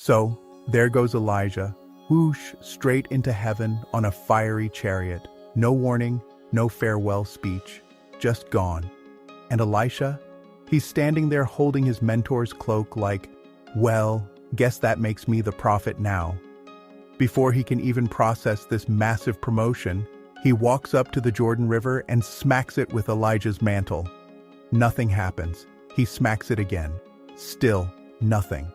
So, there goes Elijah, whoosh, straight into heaven on a fiery chariot. No warning, no farewell speech, just gone. And Elisha? He's standing there holding his mentor's cloak like, well, guess that makes me the prophet now. Before he can even process this massive promotion, he walks up to the Jordan River and smacks it with Elijah's mantle. Nothing happens. He smacks it again. Still, nothing.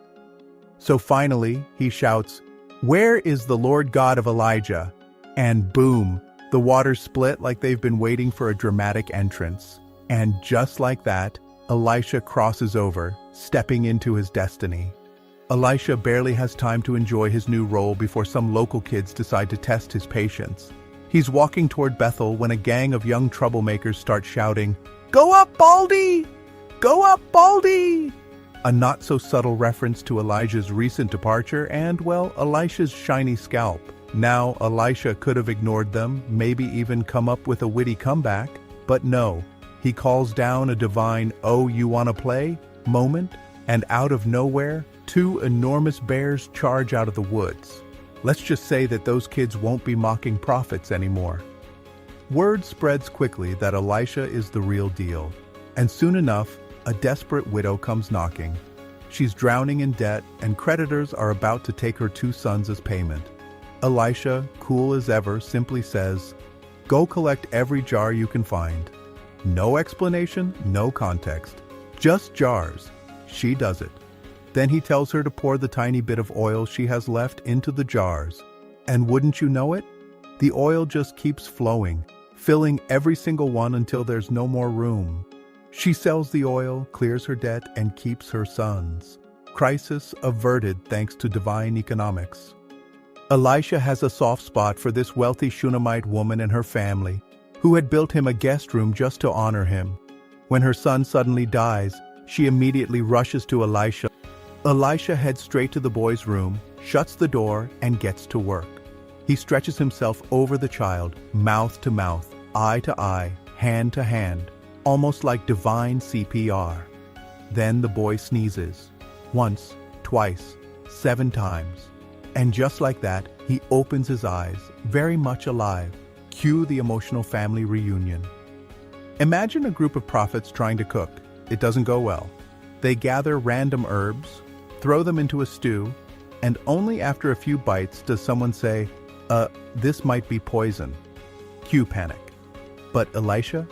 So finally, he shouts, "Where is the Lord God of Elijah?" And boom, the waters split like they've been waiting for a dramatic entrance. And just like that, Elisha crosses over, stepping into his destiny. Elisha barely has time to enjoy his new role before some local kids decide to test his patience. He's walking toward Bethel when a gang of young troublemakers start shouting, "Go up, Baldy! Go up, Baldy!" A not-so-subtle reference to Elijah's recent departure and, well, Elisha's shiny scalp. Now, Elisha could have ignored them, maybe even come up with a witty comeback, but no. He calls down a divine, "Oh, you wanna play?" moment, and out of nowhere, two enormous bears charge out of the woods. Let's just say that those kids won't be mocking prophets anymore. Word spreads quickly that Elisha is the real deal, and soon enough, a desperate widow comes knocking. She's drowning in debt, and creditors are about to take her 2 sons as payment. Elisha, cool as ever, simply says, "Go collect every jar you can find." No explanation, no context. Just jars. She does it. Then he tells her to pour the tiny bit of oil she has left into the jars. And wouldn't you know it? The oil just keeps flowing, filling every single one until there's no more room. She sells the oil, clears her debt, and keeps her sons. Crisis averted thanks to divine economics. Elisha has a soft spot for this wealthy Shunammite woman and her family, who had built him a guest room just to honor him. When her son suddenly dies, she immediately rushes to Elisha. Elisha heads straight to the boy's room, shuts the door, and gets to work. He stretches himself over the child, mouth to mouth, eye to eye, hand to hand, almost like divine CPR. Then the boy sneezes. Once, twice, 7 times. And just like that, he opens his eyes, very much alive. Cue the emotional family reunion. Imagine a group of prophets trying to cook. It doesn't go well. They gather random herbs, throw them into a stew, and only after a few bites does someone say, this might be poison. Cue panic. But Elisha?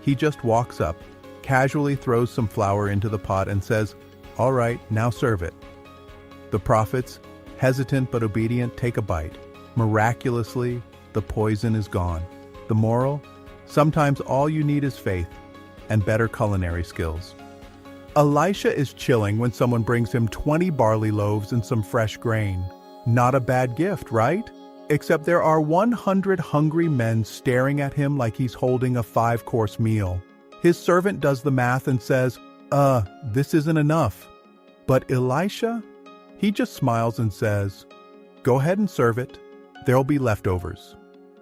He just walks up, casually throws some flour into the pot and says, "All right, now serve it." The prophets, hesitant but obedient, take a bite. Miraculously, the poison is gone. The moral? Sometimes all you need is faith and better culinary skills. Elisha is chilling when someone brings him 20 barley loaves and some fresh grain. Not a bad gift, right? Except there are 100 hungry men staring at him like he's holding a 5-course meal. His servant does the math and says, this isn't enough. But Elisha? He just smiles and says, "Go ahead and serve it. There'll be leftovers."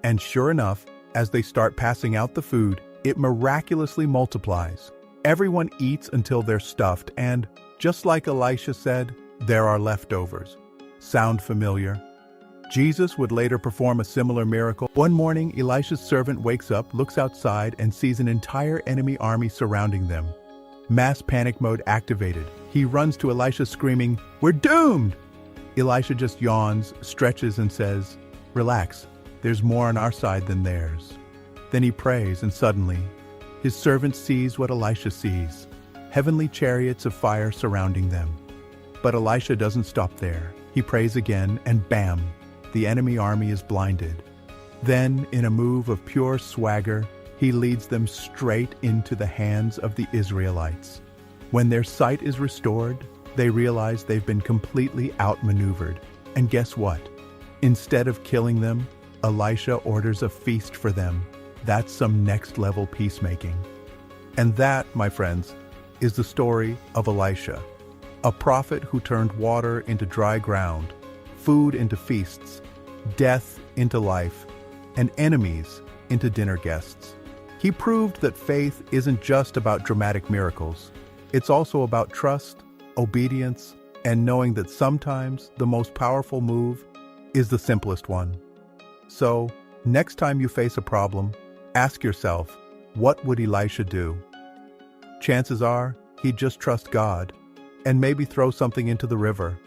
And sure enough, as they start passing out the food, it miraculously multiplies. Everyone eats until they're stuffed, and, just like Elisha said, there are leftovers. Sound familiar? Jesus would later perform a similar miracle. One morning, Elisha's servant wakes up, looks outside, and sees an entire enemy army surrounding them. Mass panic mode activated. He runs to Elisha screaming, "We're doomed!" Elisha just yawns, stretches, and says, "Relax, there's more on our side than theirs." Then he prays, and suddenly, his servant sees what Elisha sees, heavenly chariots of fire surrounding them. But Elisha doesn't stop there. He prays again, and bam, the enemy army is blinded. Then, in a move of pure swagger, he leads them straight into the hands of the Israelites. When their sight is restored, they realize they've been completely outmaneuvered. And guess what? Instead of killing them, Elisha orders a feast for them. That's some next-level peacemaking. And that, my friends, is the story of Elisha, a prophet who turned water into dry ground, food into feasts, death into life, and enemies into dinner guests. He proved that faith isn't just about dramatic miracles. It's also about trust, obedience, and knowing that sometimes the most powerful move is the simplest one. So, next time you face a problem, ask yourself, what would Elisha do? Chances are, he'd just trust God and maybe throw something into the river.